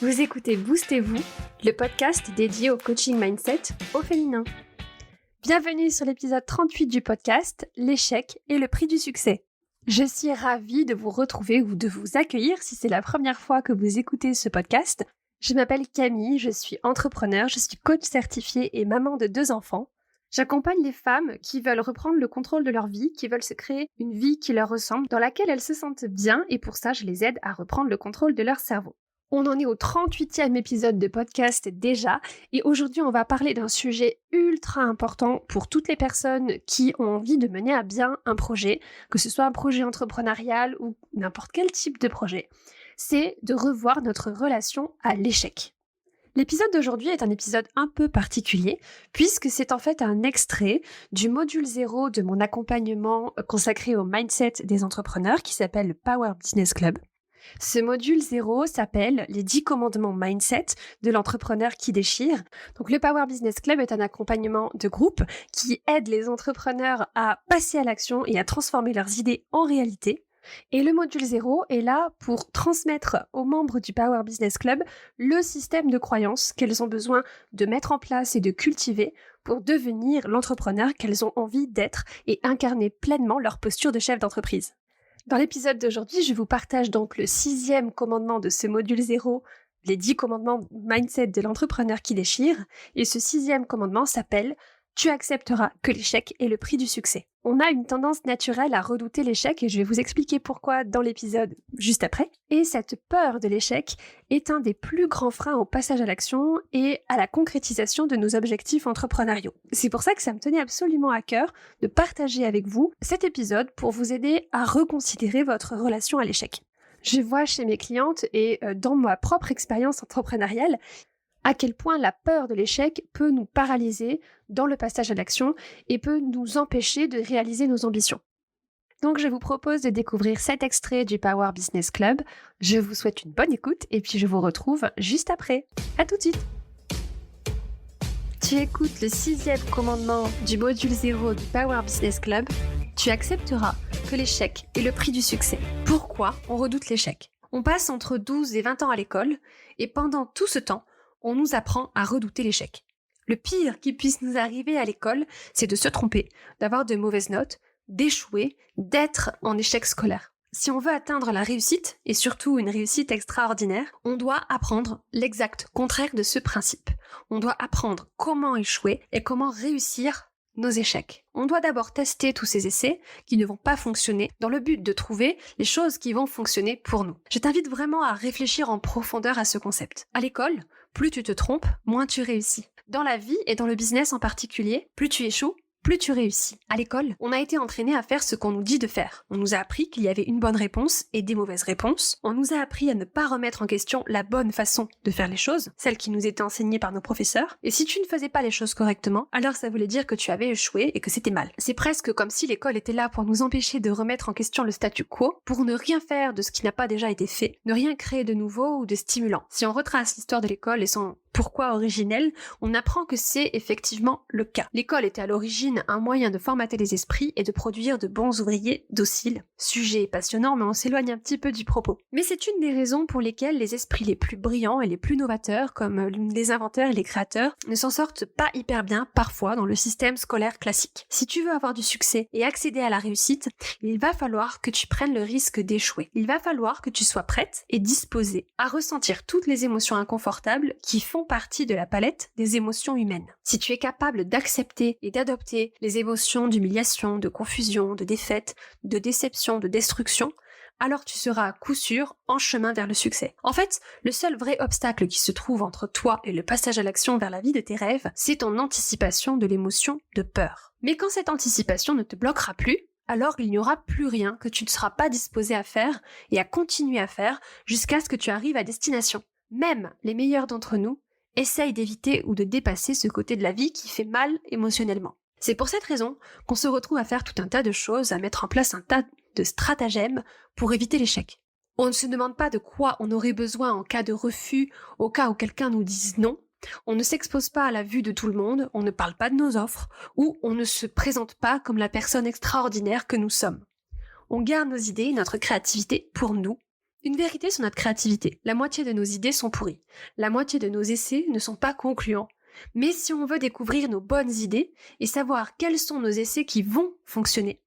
Vous écoutez Boostez-vous, le podcast dédié au coaching mindset au féminin. Bienvenue sur l'épisode 38 du podcast, l'échec et le prix du succès. Je suis ravie de vous retrouver ou de vous accueillir si c'est la première fois que vous écoutez ce podcast. Je m'appelle Camille, je suis entrepreneur, je suis coach certifiée et maman de 2 enfants. J'accompagne les femmes qui veulent reprendre le contrôle de leur vie, qui veulent se créer une vie qui leur ressemble, dans laquelle elles se sentent bien et pour ça je les aide à reprendre le contrôle de leur cerveau. On en est au 38e épisode de podcast déjà et aujourd'hui on va parler d'un sujet ultra important pour toutes les personnes qui ont envie de mener à bien un projet, que ce soit un projet entrepreneurial ou n'importe quel type de projet. C'est de revoir notre relation à l'échec. L'épisode d'aujourd'hui est un épisode un peu particulier puisque c'est en fait un extrait du module 0 de mon accompagnement consacré au mindset des entrepreneurs qui s'appelle le Power Business Club. Ce module 0 s'appelle les 10 commandements mindset de l'entrepreneur qui déchire. Donc le Power Business Club est un accompagnement de groupe qui aide les entrepreneurs à passer à l'action et à transformer leurs idées en réalité. Et le module 0 est là pour transmettre aux membres du Power Business Club le système de croyances qu'elles ont besoin de mettre en place et de cultiver pour devenir l'entrepreneur qu'elles ont envie d'être et incarner pleinement leur posture de chef d'entreprise. Dans l'épisode d'aujourd'hui, je vous partage donc le 6e commandement de ce module 0, les 10 commandements mindset de l'entrepreneur qui déchire, et ce 6e commandement s'appelle « Tu accepteras que l'échec est le prix du succès ». On a une tendance naturelle à redouter l'échec et je vais vous expliquer pourquoi dans l'épisode juste après. Et cette peur de l'échec est un des plus grands freins au passage à l'action et à la concrétisation de nos objectifs entrepreneuriaux. C'est pour ça que ça me tenait absolument à cœur de partager avec vous cet épisode pour vous aider à reconsidérer votre relation à l'échec. Je vois chez mes clientes et dans ma propre expérience entrepreneuriale à quel point la peur de l'échec peut nous paralyser dans le passage à l'action et peut nous empêcher de réaliser nos ambitions. Donc je vous propose de découvrir cet extrait du Power Business Club. Je vous souhaite une bonne écoute et puis je vous retrouve juste après. À tout de suite. Tu écoutes le 6e commandement du module 0 du Power Business Club. Tu accepteras que l'échec est le prix du succès. Pourquoi on redoute l'échec ? On passe entre 12 et 20 ans à l'école et pendant tout ce temps, on nous apprend à redouter l'échec. Le pire qui puisse nous arriver à l'école, c'est de se tromper, d'avoir de mauvaises notes, d'échouer, d'être en échec scolaire. Si on veut atteindre la réussite, et surtout une réussite extraordinaire, on doit apprendre l'exact contraire de ce principe. On doit apprendre comment échouer et comment réussir nos échecs. On doit d'abord tester tous ces essais qui ne vont pas fonctionner dans le but de trouver les choses qui vont fonctionner pour nous. Je t'invite vraiment à réfléchir en profondeur à ce concept. À l'école, plus tu te trompes, moins tu réussis. Dans la vie et dans le business en particulier, plus tu échoues, plus tu réussis. À l'école, on a été entraîné à faire ce qu'on nous dit de faire. On nous a appris qu'il y avait une bonne réponse et des mauvaises réponses. On nous a appris à ne pas remettre en question la bonne façon de faire les choses, celle qui nous était enseignée par nos professeurs. Et si tu ne faisais pas les choses correctement, alors ça voulait dire que tu avais échoué et que c'était mal. C'est presque comme si l'école était là pour nous empêcher de remettre en question le statu quo, pour ne rien faire de ce qui n'a pas déjà été fait, ne rien créer de nouveau ou de stimulant. Si on retrace l'histoire de l'école et son pourquoi originel, on apprend que c'est effectivement le cas. L'école était à l'origine un moyen de formater les esprits et de produire de bons ouvriers dociles. Sujet passionnant, mais on s'éloigne un petit peu du propos. Mais c'est une des raisons pour lesquelles les esprits les plus brillants et les plus novateurs, comme les inventeurs et les créateurs, ne s'en sortent pas hyper bien parfois dans le système scolaire classique. Si tu veux avoir du succès et accéder à la réussite, il va falloir que tu prennes le risque d'échouer. Il va falloir que tu sois prête et disposée à ressentir toutes les émotions inconfortables qui font partie de la palette des émotions humaines. Si tu es capable d'accepter et d'adopter les émotions d'humiliation, de confusion, de défaite, de déception, de destruction, alors tu seras à coup sûr en chemin vers le succès. En fait, le seul vrai obstacle qui se trouve entre toi et le passage à l'action vers la vie de tes rêves, c'est ton anticipation de l'émotion de peur. Mais quand cette anticipation ne te bloquera plus, alors il n'y aura plus rien que tu ne seras pas disposé à faire et à continuer à faire jusqu'à ce que tu arrives à destination. Même les meilleurs d'entre nous essayent d'éviter ou de dépasser ce côté de la vie qui fait mal émotionnellement. C'est pour cette raison qu'on se retrouve à faire tout un tas de choses, à mettre en place un tas de stratagèmes pour éviter l'échec. On ne se demande pas de quoi on aurait besoin en cas de refus, au cas où quelqu'un nous dise non. On ne s'expose pas à la vue de tout le monde, on ne parle pas de nos offres, ou on ne se présente pas comme la personne extraordinaire que nous sommes. On garde nos idées et notre créativité pour nous, Une vérité sur notre créativité. La moitié de nos idées sont pourries. La moitié de nos essais ne sont pas concluants. Mais si on veut découvrir nos bonnes idées et savoir quels sont nos essais qui vont fonctionner,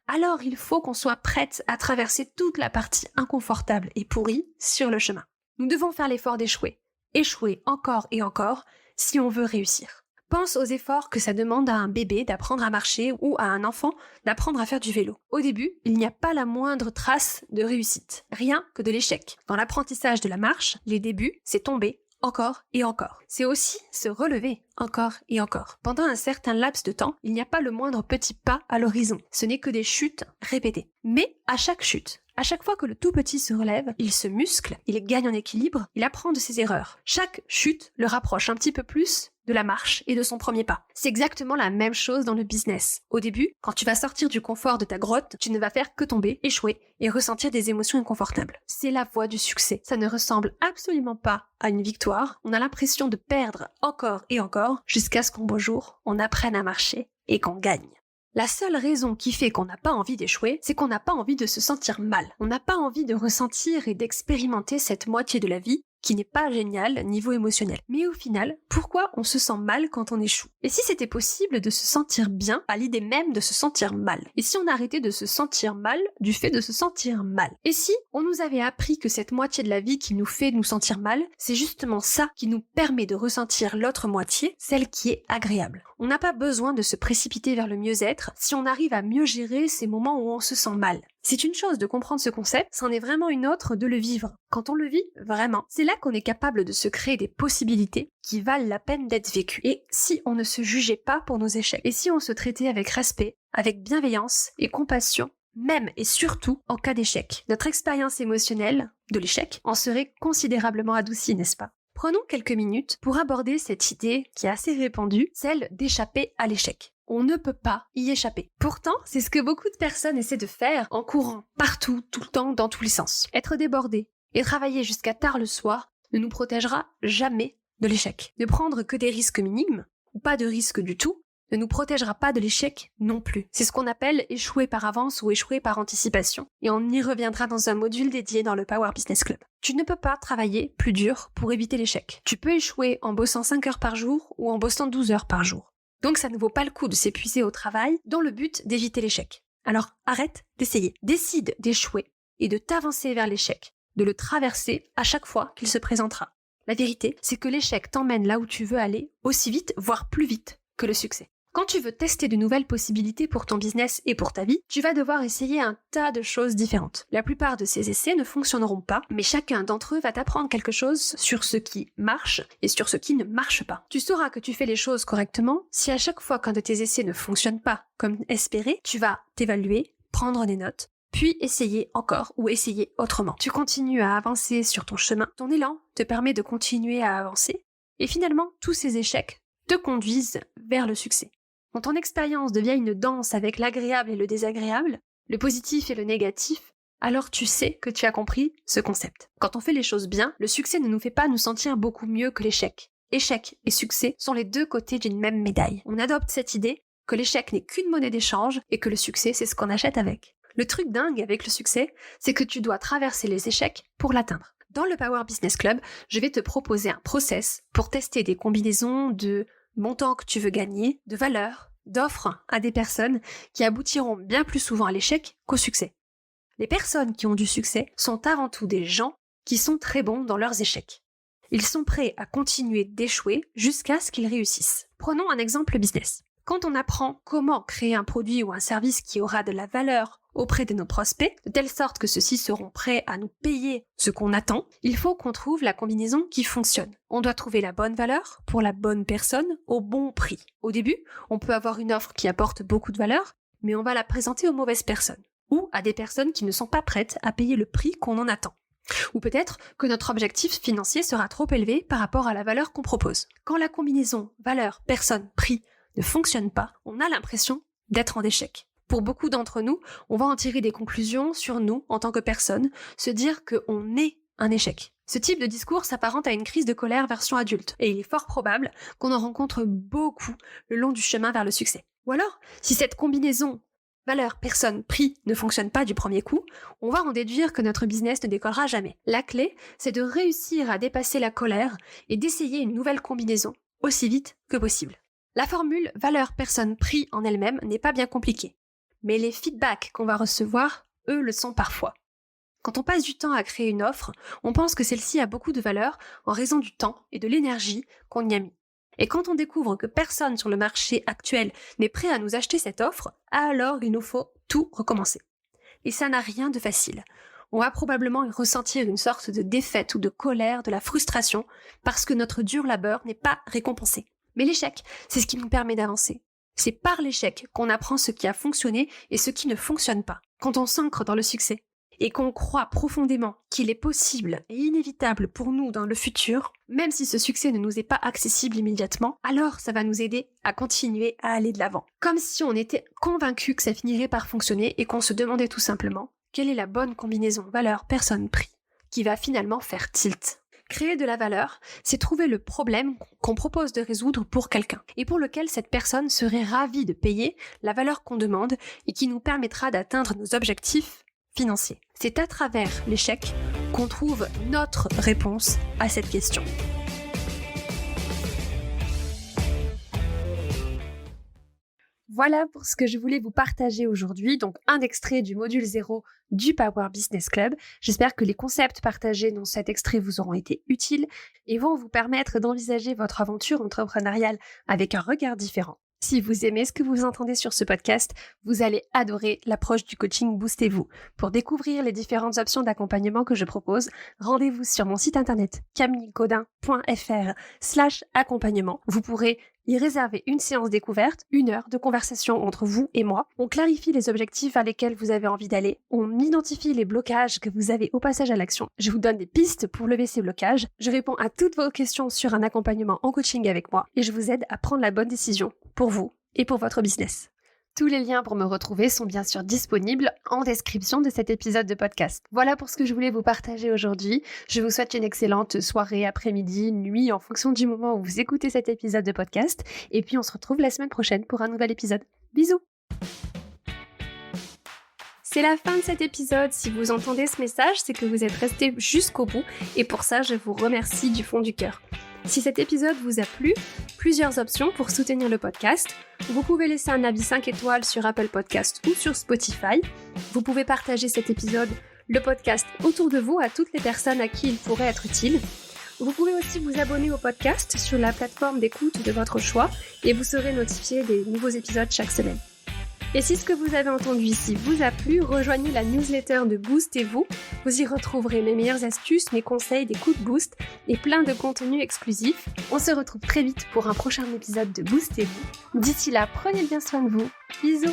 alors il faut qu'on soit prête à traverser toute la partie inconfortable et pourrie sur le chemin. Nous devons faire l'effort d'échouer. Échouer encore et encore si on veut réussir. Pense aux efforts que ça demande à un bébé d'apprendre à marcher ou à un enfant d'apprendre à faire du vélo. Au début, il n'y a pas la moindre trace de réussite, rien que de l'échec. Dans l'apprentissage de la marche, les débuts, c'est tomber encore et encore. C'est aussi se relever encore et encore. Pendant un certain laps de temps, il n'y a pas le moindre petit pas à l'horizon. Ce n'est que des chutes répétées. Mais à chaque chute, à chaque fois que le tout petit se relève, il se muscle, il gagne en équilibre, il apprend de ses erreurs. Chaque chute le rapproche un petit peu plus de la marche et de son premier pas. C'est exactement la même chose dans le business. Au début, quand tu vas sortir du confort de ta grotte, tu ne vas faire que tomber, échouer et ressentir des émotions inconfortables. C'est la voie du succès. Ça ne ressemble absolument pas à une victoire. On a l'impression de perdre encore et encore jusqu'à ce qu'un beau jour, on apprenne à marcher et qu'on gagne. La seule raison qui fait qu'on n'a pas envie d'échouer, c'est qu'on n'a pas envie de se sentir mal. On n'a pas envie de ressentir et d'expérimenter cette moitié de la vie qui n'est pas géniale niveau émotionnel. Mais au final, pourquoi on se sent mal quand on échoue? Et si c'était possible de se sentir bien à l'idée même de se sentir mal? Et si on arrêtait de se sentir mal du fait de se sentir mal? Et si on nous avait appris que cette moitié de la vie qui nous fait nous sentir mal, c'est justement ça qui nous permet de ressentir l'autre moitié, celle qui est agréable. On n'a pas besoin de se précipiter vers le mieux-être si on arrive à mieux gérer ces moments où on se sent mal. C'est une chose de comprendre ce concept, c'en est vraiment une autre de le vivre. Quand on le vit vraiment, c'est là qu'on est capable de se créer des possibilités qui valent la peine d'être vécues. Et si on ne se jugeait pas pour nos échecs, et si on se traitait avec respect, avec bienveillance et compassion, même et surtout en cas d'échec, notre expérience émotionnelle de l'échec en serait considérablement adoucie, n'est-ce pas? Prenons quelques minutes pour aborder cette idée qui est assez répandue, celle d'échapper à l'échec. On ne peut pas y échapper. Pourtant, c'est ce que beaucoup de personnes essaient de faire en courant partout, tout le temps, dans tous les sens. Être débordé et travailler jusqu'à tard le soir ne nous protégera jamais de l'échec. Ne prendre que des risques minimes, ou pas de risques du tout, ne nous protégera pas de l'échec non plus. C'est ce qu'on appelle échouer par avance ou échouer par anticipation. Et on y reviendra dans un module dédié dans le Power Business Club. Tu ne peux pas travailler plus dur pour éviter l'échec. Tu peux échouer en bossant 5 heures par jour ou en bossant 12 heures par jour. Donc ça ne vaut pas le coup de s'épuiser au travail dans le but d'éviter l'échec. Alors arrête d'essayer. Décide d'échouer et de t'avancer vers l'échec, de le traverser à chaque fois qu'il se présentera. La vérité, c'est que l'échec t'emmène là où tu veux aller aussi vite, voire plus vite que le succès. Quand tu veux tester de nouvelles possibilités pour ton business et pour ta vie, tu vas devoir essayer un tas de choses différentes. La plupart de ces essais ne fonctionneront pas, mais chacun d'entre eux va t'apprendre quelque chose sur ce qui marche et sur ce qui ne marche pas. Tu sauras que tu fais les choses correctement si à chaque fois qu'un de tes essais ne fonctionne pas comme espéré, tu vas t'évaluer, prendre des notes, puis essayer encore ou essayer autrement. Tu continues à avancer sur ton chemin, ton élan te permet de continuer à avancer, et finalement, tous ces échecs te conduisent vers le succès. Quand ton expérience devient une danse avec l'agréable et le désagréable, le positif et le négatif, alors tu sais que tu as compris ce concept. Quand on fait les choses bien, le succès ne nous fait pas nous sentir beaucoup mieux que l'échec. Échec et succès sont les deux côtés d'une même médaille. On adopte cette idée que l'échec n'est qu'une monnaie d'échange et que le succès, c'est ce qu'on achète avec. Le truc dingue avec le succès, c'est que tu dois traverser les échecs pour l'atteindre. Dans le Power Business Club, je vais te proposer un process pour tester des combinaisons de montants que tu veux gagner, de valeurs, d'offres à des personnes qui aboutiront bien plus souvent à l'échec qu'au succès. Les personnes qui ont du succès sont avant tout des gens qui sont très bons dans leurs échecs. Ils sont prêts à continuer d'échouer jusqu'à ce qu'ils réussissent. Prenons un exemple business. Quand on apprend comment créer un produit ou un service qui aura de la valeur auprès de nos prospects, de telle sorte que ceux-ci seront prêts à nous payer ce qu'on attend, il faut qu'on trouve la combinaison qui fonctionne. On doit trouver la bonne valeur pour la bonne personne au bon prix. Au début, on peut avoir une offre qui apporte beaucoup de valeur, mais on va la présenter aux mauvaises personnes, ou à des personnes qui ne sont pas prêtes à payer le prix qu'on en attend. Ou peut-être que notre objectif financier sera trop élevé par rapport à la valeur qu'on propose. Quand la combinaison valeur, personne, prix ne fonctionne pas, on a l'impression d'être en échec. Pour beaucoup d'entre nous, on va en tirer des conclusions sur nous en tant que personne, se dire qu'on est un échec. Ce type de discours s'apparente à une crise de colère version adulte, et il est fort probable qu'on en rencontre beaucoup le long du chemin vers le succès. Ou alors, si cette combinaison valeur, personne, prix ne fonctionne pas du premier coup, on va en déduire que notre business ne décollera jamais. La clé, c'est de réussir à dépasser la colère et d'essayer une nouvelle combinaison aussi vite que possible. La formule valeur, personne, prix en elle-même n'est pas bien compliquée, mais les feedbacks qu'on va recevoir, eux, le sont parfois. Quand on passe du temps à créer une offre, on pense que celle-ci a beaucoup de valeur en raison du temps et de l'énergie qu'on y a mis. Et quand on découvre que personne sur le marché actuel n'est prêt à nous acheter cette offre, alors il nous faut tout recommencer. Et ça n'a rien de facile. On va probablement y ressentir une sorte de défaite ou de colère, de la frustration, parce que notre dur labeur n'est pas récompensé. Mais l'échec, c'est ce qui nous permet d'avancer. C'est par l'échec qu'on apprend ce qui a fonctionné et ce qui ne fonctionne pas. Quand on s'ancre dans le succès, et qu'on croit profondément qu'il est possible et inévitable pour nous dans le futur, même si ce succès ne nous est pas accessible immédiatement, alors ça va nous aider à continuer à aller de l'avant. Comme si on était convaincu que ça finirait par fonctionner et qu'on se demandait tout simplement quelle est la bonne combinaison valeur-personne-prix qui va finalement faire tilt. Créer de la valeur, c'est trouver le problème qu'on propose de résoudre pour quelqu'un et pour lequel cette personne serait ravie de payer la valeur qu'on demande et qui nous permettra d'atteindre nos objectifs financier. C'est à travers l'échec qu'on trouve notre réponse à cette question. Voilà pour ce que je voulais vous partager aujourd'hui, donc un extrait du module 0 du Power Business Club. J'espère que les concepts partagés dans cet extrait vous auront été utiles et vont vous permettre d'envisager votre aventure entrepreneuriale avec un regard différent. Si vous aimez ce que vous entendez sur ce podcast, vous allez adorer l'approche du coaching Boostez-vous. Pour découvrir les différentes options d'accompagnement que je propose, rendez-vous sur mon site internet camillegaudin.fr/accompagnement. Vous pourrez y réserver une séance découverte, 1 heure de conversation entre vous et moi. On clarifie les objectifs vers lesquels vous avez envie d'aller. On identifie les blocages que vous avez au passage à l'action. Je vous donne des pistes pour lever ces blocages. Je réponds à toutes vos questions sur un accompagnement en coaching avec moi et je vous aide à prendre la bonne décision pour vous et pour votre business. Tous les liens pour me retrouver sont bien sûr disponibles en description de cet épisode de podcast. Voilà pour ce que je voulais vous partager aujourd'hui. Je vous souhaite une excellente soirée, après-midi, nuit, en fonction du moment où vous écoutez cet épisode de podcast. Et puis on se retrouve la semaine prochaine pour un nouvel épisode. Bisous! C'est la fin de cet épisode. Si vous entendez ce message, c'est que vous êtes resté jusqu'au bout. Et pour ça, je vous remercie du fond du cœur. Si cet épisode vous a plu, plusieurs options pour soutenir le podcast. Vous pouvez laisser un avis 5 étoiles sur Apple Podcast ou sur Spotify. Vous pouvez partager cet épisode, le podcast, autour de vous à toutes les personnes à qui il pourrait être utile. Vous pouvez aussi vous abonner au podcast sur la plateforme d'écoute de votre choix et vous serez notifié des nouveaux épisodes chaque semaine. Et si ce que vous avez entendu ici vous a plu, rejoignez la newsletter de Boostez-vous. Vous y retrouverez mes meilleures astuces, mes conseils, des coups de boost et plein de contenus exclusifs. On se retrouve très vite pour un prochain épisode de Boostez-vous. D'ici là, prenez bien soin de vous. Bisous!